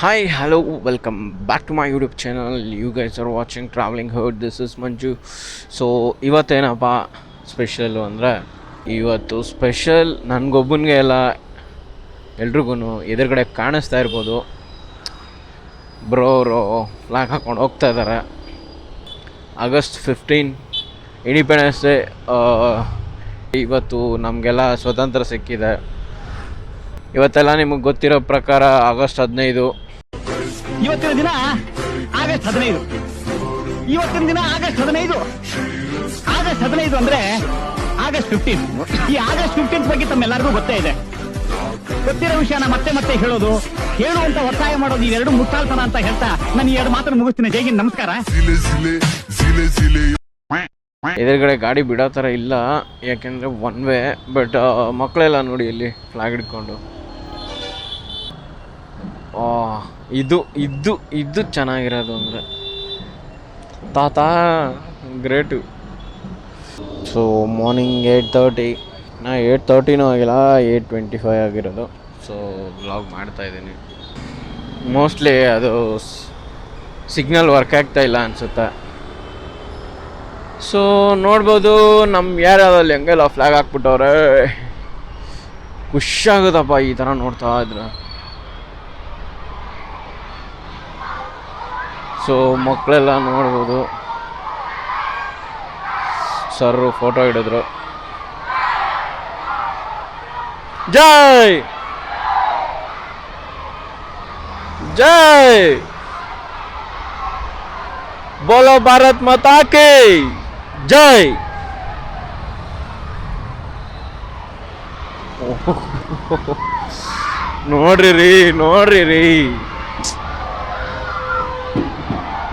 Hi, hello, welcome back to my YouTube channel. You guys are watching Traveling Herd. This is Manju. So ಇವತ್ತೇನಪ್ಪ special ಅಂದರೆ ಇವತ್ತು special ನನಗೊಬ್ಬನಿಗೆ ಎಲ್ಲ ಎಲ್ರಿಗೂ ಎದುರುಗಡೆ ಕಾಣಿಸ್ತಾ ಇರ್ಬೋದು. ಬ್ರೋ ಅವರು ಫ್ಲಾಗ್ ಹಾಕ್ಕೊಂಡು ಹೋಗ್ತಾ ಇದ್ದಾರೆ. August 15 independence day. ಇವತ್ತು ನಮಗೆಲ್ಲ ಸ್ವತಂತ್ರ ಸಿಕ್ಕಿದೆ. ಇವತ್ತೆಲ್ಲ ನಿಮಗೆ ಗೊತ್ತಿರೋ ಪ್ರಕಾರ August 15 ಇವತ್ತಿನ ದಿನ August 15. ಇವತ್ತಿನ ದಿನ August 15. August 15 ಅಂದ್ರೆ August 15. ಈ August 15 ಬಗ್ಗೆ ತಮ್ಮೆಲ್ಲರಿಗೂ ಗೊತ್ತೇ ಇದೆ. ಗೊತ್ತಿರೋ ವಿಷಯನ ಮತ್ತೆ ಮತ್ತೆ ಹೇಳುವಂತ ಒತ್ತಾಯ ಮಾಡೋದು ಇವೆರಡು ಮುಟ್ಟಾಳ್ತನ ಅಂತ ಹೇಳ್ತಾ ನಾನು ಈ ಎರಡು ಮಾತನ್ನು ಮುಗಿಸ್ತೀನಿ. ಜೈ ಹಿಂದ್, ನಮಸ್ಕಾರ. ಎದುರುಗಡೆ ಗಾಡಿ ಬಿಡೋ ಥರ ಇಲ್ಲ, ಯಾಕೆಂದರೆ ಒನ್ ವೇ. ಬಟ್ ಮಕ್ಕಳೆಲ್ಲ ನೋಡಿ ಇಲ್ಲಿ ಫ್ಲಾಗ್ ಹಿಡ್ಕೊಂಡು. ಇದು ಚೆನ್ನಾಗಿರೋದು ಅಂದರೆ ತಾತ ಗ್ರೇಟು. ಸೊ ಮಾರ್ನಿಂಗ್ 8:30, ನಾ 8:30 ಆಗಿಲ್ಲ, 8:25 ಆಗಿರೋದು. ಸೊ ವ್ಲಾಗ್ ಮಾಡ್ತಾಯಿದ್ದೀನಿ. ಮೋಸ್ಟ್ಲಿ ಅದು ಸಿಗ್ನಲ್ ವರ್ಕ್ ಆಗ್ತಾ ಇಲ್ಲ ಅನಿಸುತ್ತೆ. ಸೊ ನೋಡ್ಬೋದು ನಮ್ಮ ಏರಿಯಾದಲ್ಲಿ ಹೆಂಗೆಲ್ಲ ಫ್ಲಾಗ್ ಹಾಕ್ಬಿಟ್ಟವ್ರೆ. ಖುಷಿಯಾಗುತ್ತಪ್ಪ ಈ ಥರ ನೋಡ್ತಾ ಇದ್ರೆ. ಸೊ ಮಕ್ಕಳೆಲ್ಲ ನೋಡ್ಬೋದು. Sir photo ಹಿಡಿದ್ರು. ಜೈ ಜೈ ಬೋಲೋ ಭಾರತ್ ಮಾತಾ ಕಿ ಜೈ. ನೋಡ್ರಿ ರೀ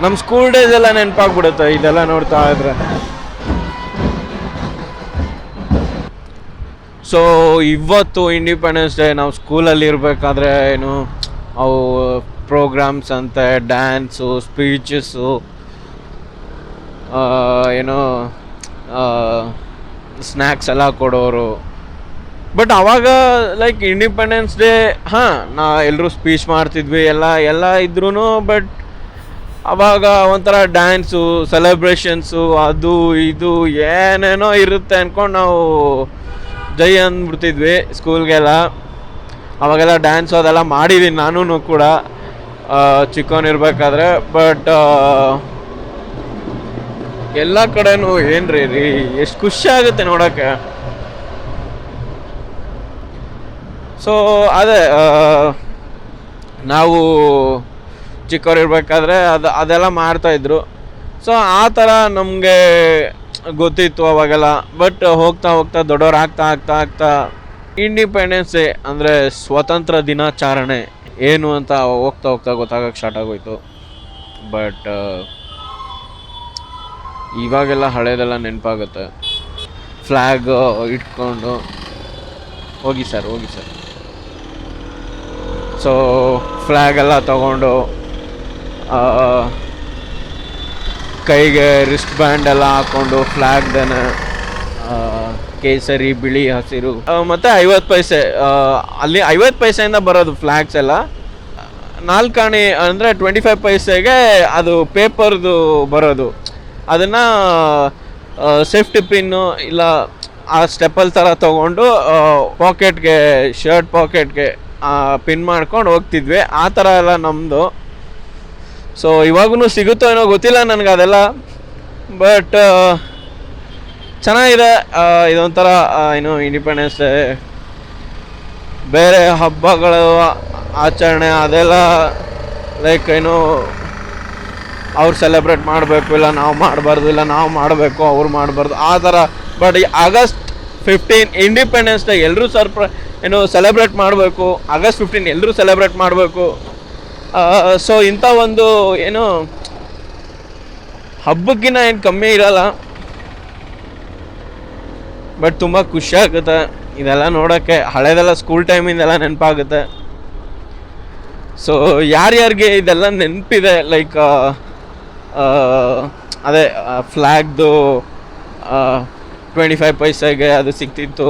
ನಮ್ಮ ಸ್ಕೂಲ್ ಡೇಸ್ ಎಲ್ಲ ನೆನಪಾಗ್ಬಿಡುತ್ತೆ ಇದೆಲ್ಲ ನೋಡ್ತಾ ಇದ್ರೆ. ಸೊ ಇವತ್ತು ಇಂಡಿಪೆಂಡೆನ್ಸ್ ಡೇ. ನಾವು ಸ್ಕೂಲಲ್ಲಿ ಇರಬೇಕಾದ್ರೆ ಏನು ಅವು ಪ್ರೋಗ್ರಾಮ್ಸ್ ಅಂತೆ, ಡ್ಯಾನ್ಸು, ಸ್ಪೀಚಸ್ಸು, ಏನೋ ಸ್ನ್ಯಾಕ್ಸ್ ಎಲ್ಲ ಕೊಡೋರು. ಬಟ್ ಆವಾಗ ಲೈಕ್ ಇಂಡಿಪೆಂಡೆನ್ಸ್ ಡೇ ಎಲ್ಲರೂ ಸ್ಪೀಚ್ ಮಾಡ್ತಿದ್ವಿ, ಎಲ್ಲ ಇದ್ರೂ. ಬಟ್ ಆವಾಗ ಒಂಥರ ಡ್ಯಾನ್ಸು, ಸೆಲೆಬ್ರೇಷನ್ಸು, ಅದು ಇದು ಏನೇನೋ ಇರುತ್ತೆ ಅಂದ್ಕೊಂಡು ನಾವು ಜೈ ಅಂದ್ಬಿಡ್ತಿದ್ವಿ ಸ್ಕೂಲ್ಗೆಲ್ಲ. ಅವಾಗೆಲ್ಲ ಡ್ಯಾನ್ಸು ಅದೆಲ್ಲ ಮಾಡಿದ್ದೀನಿ ನಾನು ಕೂಡ ಚಿಕ್ಕವನಿರ್ಬೇಕಾದ್ರೆ. ಬಟ್ ಎಲ್ಲ ಕಡೆನೂ ಏನ್ರಿ ಎಷ್ಟು ಖುಷಿ ಆಗುತ್ತೆ ನೋಡೋಕ್ಕೆ. ಸೊ ಅದೇ ನಾವು ಚಿಕ್ಕವರಿರ್ಬೇಕಾದ್ರೆ ಅದೆಲ್ಲ ಮಾಡ್ತಾಯಿದ್ರು. ಸೊ ಆ ಥರ ನಮಗೆ ಗೊತ್ತಿತ್ತು ಅವಾಗೆಲ್ಲ. ಬಟ್ ಹೋಗ್ತಾ ದೊಡ್ಡವ್ರು ಆಗ್ತಾ ಇಂಡಿಪೆಂಡೆನ್ಸ್ ಡೇ ಅಂದರೆ ಸ್ವತಂತ್ರ ದಿನಾಚರಣೆ ಏನು ಅಂತ ಹೋಗ್ತಾ ಗೊತ್ತಾಗಕ್ಕೆ ಸ್ಟಾರ್ಟ್ ಆಗೋಯ್ತು. ಬಟ್ ಇವಾಗೆಲ್ಲ ಹಳೇದೆಲ್ಲ ನೆನಪಾಗುತ್ತೆ. ಫ್ಲ್ಯಾಗ್ ಇಟ್ಕೊಂಡು ಹೋಗಿ ಸರ್. ಸೊ ಫ್ಲ್ಯಾಗೆಲ್ಲ ತಗೊಂಡು ಕೈಗೆ ರಿಸ್ಟ್ ಬ್ಯಾಂಡ್ ಎಲ್ಲ ಹಾಕ್ಕೊಂಡು ಫ್ಲ್ಯಾಗ್ದನ್ನು ಕೇಸರಿ, ಬಿಳಿ, ಹಸಿರು ಮತ್ತು 50 ಪೈಸೆ. ಅಲ್ಲಿ 50 ಪೈಸೆಯಿಂದ ಬರೋದು ಫ್ಲ್ಯಾಗ್ಸ್ ಎಲ್ಲ. 4 ಆಣೆ ಅಂದರೆ 25 ಪೈಸೆಗೆ ಅದು ಪೇಪರ್ದು ಬರೋದು. ಅದನ್ನು ಸೇಫ್ಟಿ ಪಿನ್ನು ಇಲ್ಲ ಆ ಸ್ಟೆಪಲ್ ಥರ ತೊಗೊಂಡು ಪಾಕೆಟ್ಗೆ, ಶರ್ಟ್ ಪಾಕೆಟ್ಗೆ ಪಿನ್ ಮಾಡ್ಕೊಂಡು ಹೋಗ್ತಿದ್ವಿ. ಆ ಥರ ಎಲ್ಲ ನಮ್ಮದು. ಸೊ ಇವಾಗೂ ಸಿಗುತ್ತೋ ಏನೋ ಗೊತ್ತಿಲ್ಲ ನನಗೆ ಅದೆಲ್ಲ. ಬಟ್ ಚೆನ್ನಾಗಿದೆ. ಇದೊಂಥರ ಏನು ಇಂಡಿಪೆಂಡೆನ್ಸ್ ಡೇ, ಬೇರೆ ಹಬ್ಬಗಳು ಆಚರಣೆ ಅದೆಲ್ಲ ಲೈಕ್ ಏನು ಅವ್ರು ಸೆಲೆಬ್ರೇಟ್ ಮಾಡಬೇಕು, ಇಲ್ಲ ನಾವು ಮಾಡಬಾರ್ದು, ಇಲ್ಲ ನಾವು ಮಾಡಬೇಕು ಅವ್ರು ಮಾಡಬಾರ್ದು ಆ ಥರ. ಬಟ್ August 15 ಇಂಡಿಪೆಂಡೆನ್ಸ್ ಡೇ ಎಲ್ಲರೂ ಸೆಲೆಬ್ರೇಟ್ ಮಾಡಬೇಕು. August 15 ಎಲ್ಲರೂ ಸೆಲೆಬ್ರೇಟ್ ಮಾಡಬೇಕು. ಸೊ ಇಂಥ ಒಂದು ಏನು ಹಬ್ಬಕ್ಕಿಂತ ಏನು ಕಮ್ಮಿ ಇರಲ್ಲ. ಬಟ್ ತುಂಬ ಖುಷಿ ಆಗುತ್ತೆ ಇದೆಲ್ಲ ನೋಡೋಕ್ಕೆ. ಹಳೇದೆಲ್ಲ ಸ್ಕೂಲ್ ಟೈಮಿಂದೆಲ್ಲ ನೆನಪಾಗುತ್ತೆ. ಸೊ ಯಾರ್ಯಾರಿಗೆ ಇದೆಲ್ಲ ನೆನಪಿದೆ, ಲೈಕ್ ಅದೇ ಫ್ಲ್ಯಾಗ್ದು 25 ಪೈಸೆಗೆ ಅದು ಸಿಗ್ತಿತ್ತು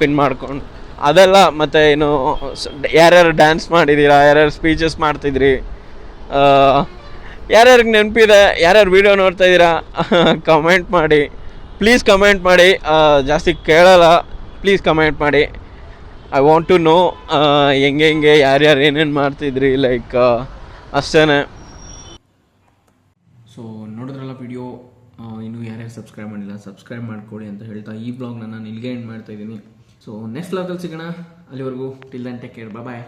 ಪಿನ್ ಮಾಡ್ಕೊಂಡು. ಅದೆಲ್ಲ ಮತ್ತು ಏನು ಯಾರ್ಯಾರು ಡ್ಯಾನ್ಸ್ ಮಾಡಿದ್ದೀರಾ, ಯಾರ್ಯಾರು ಸ್ಪೀಚಸ್ ಮಾಡ್ತಿದ್ರಿ, ಯಾರ್ಯಾರಿಗೆ ನೆನಪಿದೆ, ಯಾರ್ಯಾರು ವೀಡಿಯೋ ನೋಡ್ತಾಯಿದ್ದೀರಾ ಕಮೆಂಟ್ ಮಾಡಿ, ಪ್ಲೀಸ್ ಕಮೆಂಟ್ ಮಾಡಿ. ಜಾಸ್ತಿ ಕೇಳಲ್ಲ, ಪ್ಲೀಸ್ ಕಮೆಂಟ್ ಮಾಡಿ. ಐ ವಾಂಟ್ ಟು ನೋ ಹೆಂಗೆ ಯಾರ್ಯಾರು ಏನೇನು ಮಾಡ್ತಿದ್ರಿ, ಲೈಕ್ ಅಷ್ಟೇ. ಸೊ ನೋಡಿದ್ರಲ್ಲ ವಿಡಿಯೋ. ಇನ್ನೂ ಯಾರ್ಯಾರು ಸಬ್ಸ್ಕ್ರೈಬ್ ಮಾಡಿಲ್ಲ ಸಬ್ಸ್ಕ್ರೈಬ್ ಮಾಡ್ಕೊಳ್ಳಿ ಅಂತ ಹೇಳ್ತಾ ಈ ಬ್ಲಾಗ್ನ ನಾನು ಇಲ್ಲಿಗೆ ಎಂಡ್ ಮಾಡ್ತಾಯಿದ್ದೀನಿ. ಸೊ ನೆಕ್ಸ್ಟ್ ಬ್ಲಾಗಲ್ಲಿ ಸಿಗೋಣ. ಅಲ್ಲಿವರೆಗೂ ಟಿಲ್ ದೆನ್ ಟೇಕ್ ಕೇರ್, ಬಾಯ್.